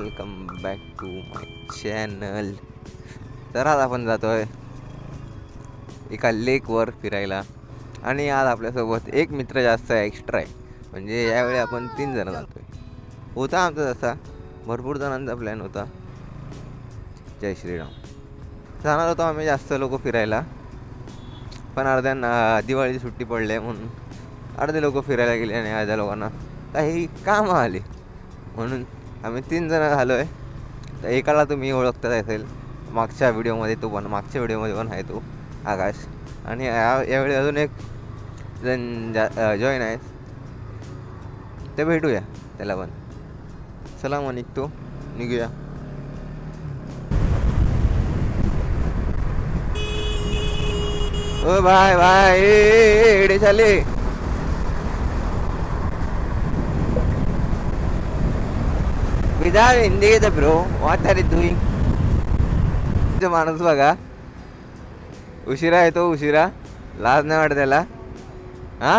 Welcome back to my channel. तर आज आपण जातोय एका लेकवर फिरायला आणि आज आपल्यासोबत एक मित्र जास्त एक्स्ट्रा आहे. म्हणजे यावेळी आपण 3 जण जातोय. होता आमचा तसा भरपूर जणांचा प्लॅन होता. जय श्रीराम. जाणार होतो आम्ही जास्त लोक फिरायला, पण अर्ध्यांना दिवाळीची सुट्टी पडली म्हणून अर्धे लोक फिरायला गेले आणि अर्ध्या लोकांना काही कामं आली म्हणून आम्ही 3 जण झालो आहे. तर एकाला तुम्ही ओळखता असेल, मागच्या व्हिडिओमध्ये पण आहे तो आकाश. आणि यावेळी अजून एक जण जॉईन आहे, ते भेटूया त्याला पण. चला मग निघतो, निघूया. ओ भाई भाई एडे चाले without हिंदी येतं bro. What are you doing? माणूस बघा, उशिरा येतो, उशिरा. लाज नाही वाटत त्याला? हा,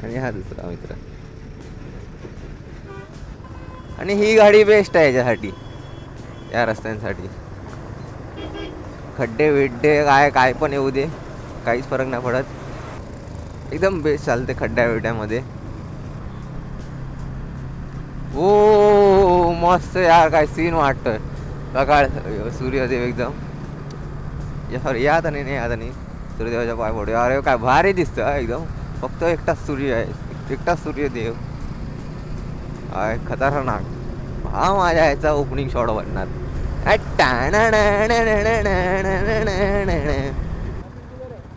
आणि हा दुसरा मित्र. आणि ही गाडी बेस्ट आहे याच्यासाठी, या रस्त्यांसाठी. खड्डे बिड्डे काय पण येऊ दे, काहीच फरक नाही पडत. एकदम बेस्ट चालते खड्ड्या बिड्ड्यामध्ये. ओ मस्त यार, काय सीन वाटतोय. सकाळ सूर्यदेव एकदम याद नाही सूर्यदेवाच्या पाय पडू. अरे काय भारी दिसतं एकदम. फक्त एकटाच सूर्य आहे, एकटाच सूर्यदेव आहे. खतरनाक. हा माझ्या ह्याचा ओपनिंग शॉट बनणार.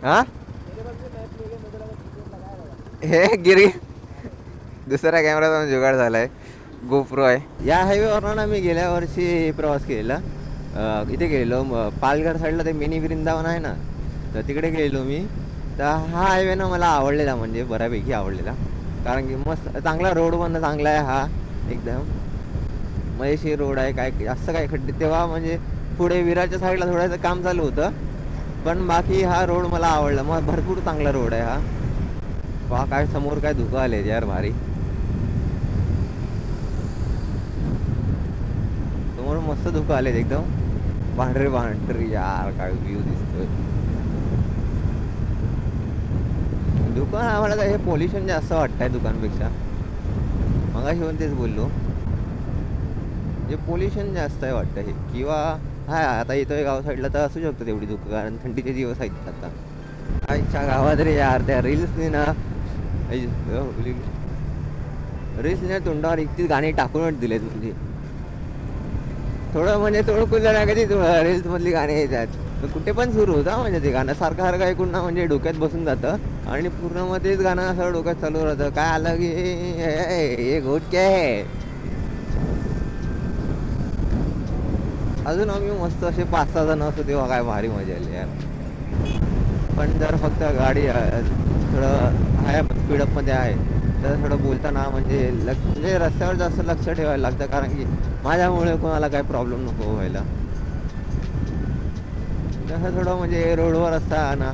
हा हे गिरी दुसऱ्या कॅमेराचा जुगाड झालाय, गोप्रो आहे. या हायवेवरून आम्ही गेल्या वर्षी प्रवास केलेला. इथे गेलेलो पालघर साईडला, ते मिनी वृंदावन आहे ना, तर तिकडे गेलेलो मी. तर हा हायवे ना मला आवडलेला, म्हणजे बऱ्यापैकी आवडलेला. कारण की मस्त चांगला रोड पण चांगला आहे हा, एकदम मजेशीर रोड आहे. काय जास्त काय खड्डे तेव्हा, म्हणजे पुढे विरारच्या साईडला थोडंसं काम चालू होतं, पण बाकी हा रोड मला आवडला. मग भरपूर चांगला रोड आहे हा. पहा काय समोर काय धुकं आले यार, भारी. समोर मस्त धुकं आले एकदम, पांढरे यार. काय व्ह्यू दिसतोय. दुकान आम्हाला हे पोल्युशन जास्त वाटतंय दुकानपेक्षा. मगाशी पण तेच बोललो, हे पोल्युशन जास्त आहे वाटतं हे. किंवा हा आता येतोय गाव साईडला तर असू शकतं तेवढी धुकं, कारण थंडीचे दिवस आहेत आता. आजच्या गावात रे यार, त्या रील्सने ना तोंडावर इतकी गाणी टाकूनच दिलेत. म्हणजे थोडं कुठलं ना कधी रील्स मधली गाणी येतात, कुठे पण सुरू होता. म्हणजे ते गाणं सारखं ऐकून ना, म्हणजे डोक्यात बसून जातं आणि पूर्ण मग तेच गाणं असं डोक्यात चालू राहतं. काय आलं की हे गोट काय आहे. अजून आम्ही मस्त असे 5-6 जण असतो तेव्हा काय भारी मजा आली यार. पण जर फक्त गाडी थोडं हाय स्पीडअपमध्ये आहे तर थोडं बोलताना म्हणजे रस्त्यावर जास्त लक्ष ठेवायला लागतं, कारण की माझ्यामुळे कोणाला काही प्रॉब्लेम नको व्हायला. तसं थोडं म्हणजे रोडवर असता ना,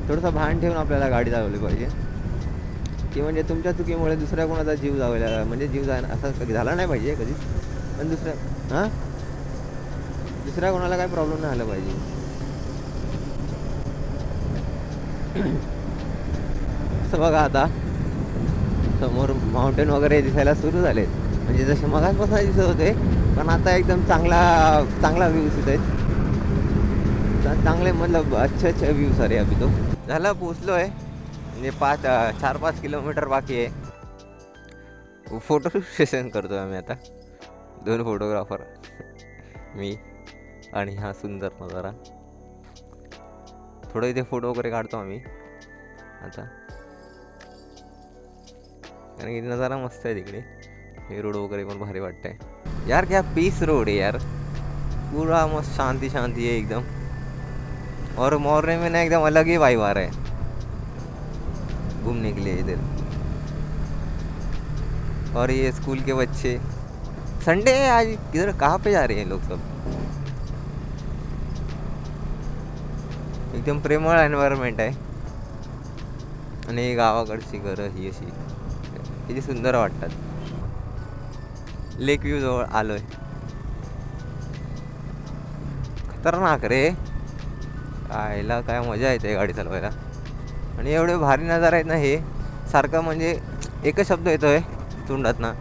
थोडंसं भान ठेवून आपल्याला गाडी चालवली पाहिजे, की म्हणजे तुमच्या चुकीमुळे दुसऱ्या कोणाचा जीव जायला, म्हणजे जीव जायला असं कधी झाला नाही पाहिजे कधीच. पण दुसऱ्या कोणाला काही प्रॉब्लेम नाही आला पाहिजे. असं बघा, आता समोर माउंटेन वगैरे दिसायला सुरू झाले, म्हणजे जसे मगाचपासून दिसत होते, पण आता एकदम चांगला व्ह्यूज येत आहेत. चांगले मतलब अच्छे व्ह्यूज अरे. अभि तो झाला, पोचलो आहे. म्हणजे 4-5 किलोमीटर बाकी आहे. फोटो सेशन करतो आम्ही आता. 2 फोटोग्राफर, मी आणि हा सुंदर नजारा. थोडं इथे फोटो वगैरे काढतो आम्ही आता, कारण की नजारा मस्त आहे तिकडे. हे रोड वगैरे पण भारी वाटतंय यार. क्या पीस रोड है यार, पूरा मस्त शांति है एकदम. और मॉर्निंग में ना एकदम अलग ही वाइब आ रहा है घूमने के लिए इधर. और ये स्कूल के बच्चे, संडे है आज, इधर कहाँ पे जा रहे हैं लोग सब. एकदम प्रेमळ एनवायरनमेंट आहे. आणि गावाकडची घरं ही अशी किती सुंदर वाटतात. लेक व्ह्यू जवळ आलोय. खतरनाक रे, आयला काय मजा येते गाडी चालवायला. आणि एवढे भारी नजारा आहेत ना हे, सारखं म्हणजे एकच शब्द येतोय तोंडात ना,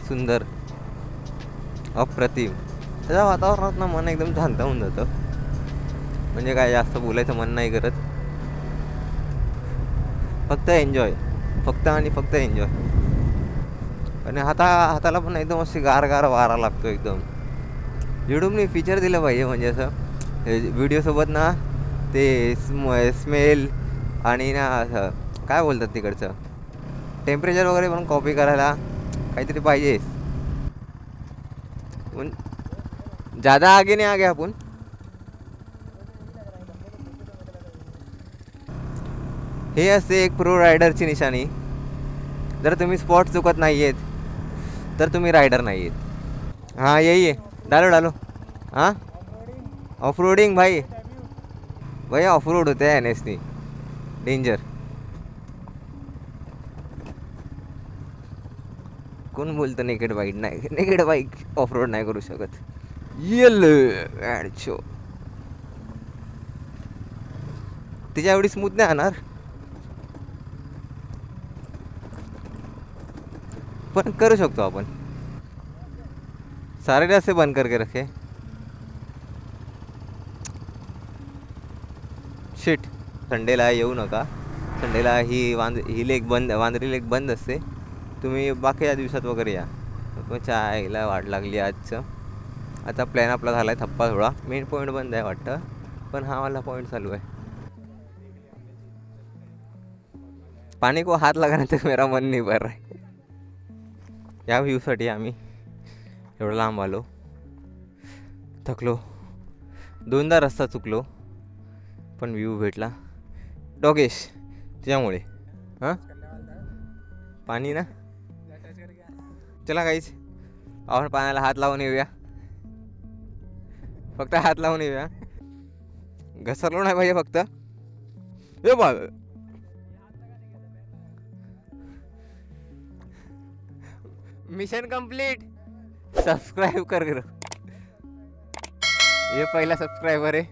सुंदर, अप्रतिम. त्याच्या वातावरणात ना मन एकदम शांत होऊन जातं. म्हणजे काय जास्त बोलायचं मन नाही करत, फक्त एन्जॉय, फक्त आणि फक्त एन्जॉय. आणि हाताला पण एकदम अशी गार वारा लागतो एकदम. युट्यूबने फीचर दिलं पाहिजे म्हणजे असं व्हिडिओसोबत ना ते स्मेल आणि ना असं काय बोलतात तिकडचं टेम्परेचर वगैरे पण कॉपी करायला काहीतरी पाहिजे. ज़्यादा आगे नहीं आ गया आपण. हे असते एक प्रो रायडरची निशाणी. जर तुम्ही स्पॉट चुकत नाही आहेत तर तुम्ही रायडर नाही आहेत. हाँ यही है, डालो. हाँ ऑफ रोडिंग भाई, भैया ऑफ रोड होते हैं NS नी, डेंजर. कोण बोलतं नेकेड बाईक नाही, नेकेड बाईक ऑफ रोड नाही करू शकत. शो तिच्या एवढी स्मूथ नाही आणणार, पण करू शकतो आपण. सारे रास्ते बंद करके रखे. शिट, संडेला येऊ नका. संडेला ही लेक बंद, वांद्री लेक बंद असते. तुम्ही बाकीच्या दिवसात वगैरे या. मग चायला वाट लागली आजचं. आता प्लॅन आपला झाला आहे थप्पा थोडा. मेन पॉईंट बंद आहे वाटतं, पण हा वाला पॉईंट चालू आहे. पानी को हात लगाने तक मेरा मन नहीं भर रहा है. या व्ह्यूसाठी आम्ही एवढं लांब आलो, थकलो, 2दा रस्ता चुकलो, पण व्ह्यू भेटला. डोगेश त्याच्यामुळे हां पाणी ना. चला काहीच आपण पाण्याला हात लावून येऊया, फक्त हात लावून येऊया. घसरलो नाही पाहिजे फक्त. ए बा मिशन कंप्लीट. सब्सक्राइब कर. ये पहला सब्सक्राइबर है.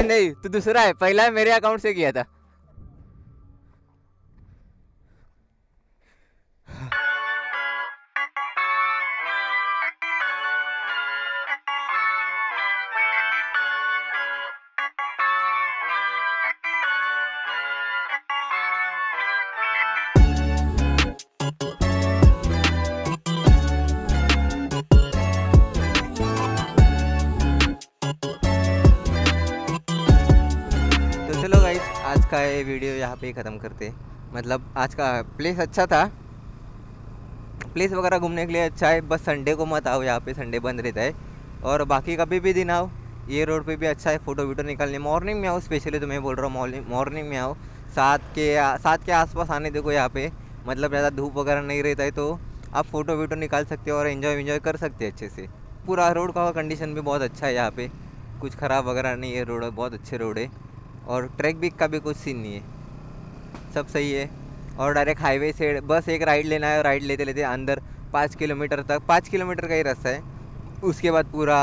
नहीं तो दूसरा है, पहला मेरे अकाउंट से किया था. चलो गाइस, आज का ये वीडियो यहाँ पे ख़त्म करते. मतलब आज का प्लेस अच्छा था, प्लेस वगैरह घूमने के लिए अच्छा है. बस संडे को मत आओ, यहाँ पे संडे बंद रहता है. और बाकी कभी भी दिन आओ, ये रोड पे भी अच्छा है फ़ोटो वीडियो निकालने. मॉर्निंग में आओ, स्पेशली तो मैं बोल रहा हूँ मॉर्निंग में आओ. 7 के आसपास आने देखो यहाँ पे. मतलब ज़्यादा धूप वगैरह नहीं रहता है, तो आप फ़ोटो वीडियो निकाल सकते हो और एंजॉय कर सकते हैं अच्छे से. पूरा रोड का कंडीशन भी बहुत अच्छा है यहाँ पे, कुछ ख़राब वगैरह नहीं है. रोड बहुत अच्छे रोड है और ट्रैफिक का भी कुछ सीन नहीं है, सब सही है. और डायरेक्ट हाईवे से बस एक राइड लेना है, राइड लेते लेते अंदर 5 किलोमीटर तक, 5 किलोमीटर का ही रास्ता है. उसके बाद पूरा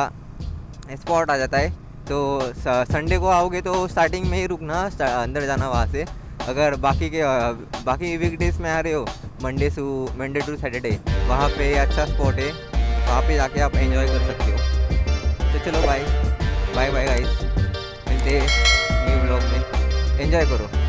स्पॉट आ जाता है. तो संडे को आओगे तो स्टार्टिंग में ही रुकना, अंदर जाना वहाँ से. अगर बाकी वीकडेज में आ रहे हो, मंडे टू सैटरडे, वहाँ पे अच्छा स्पॉट है, वहाँ पे जाके आप एंजॉय कर सकते हो. तो चलो बाय बाय गाइस, मिलते हैं न्यू ब्लॉग में. एंजॉय करो.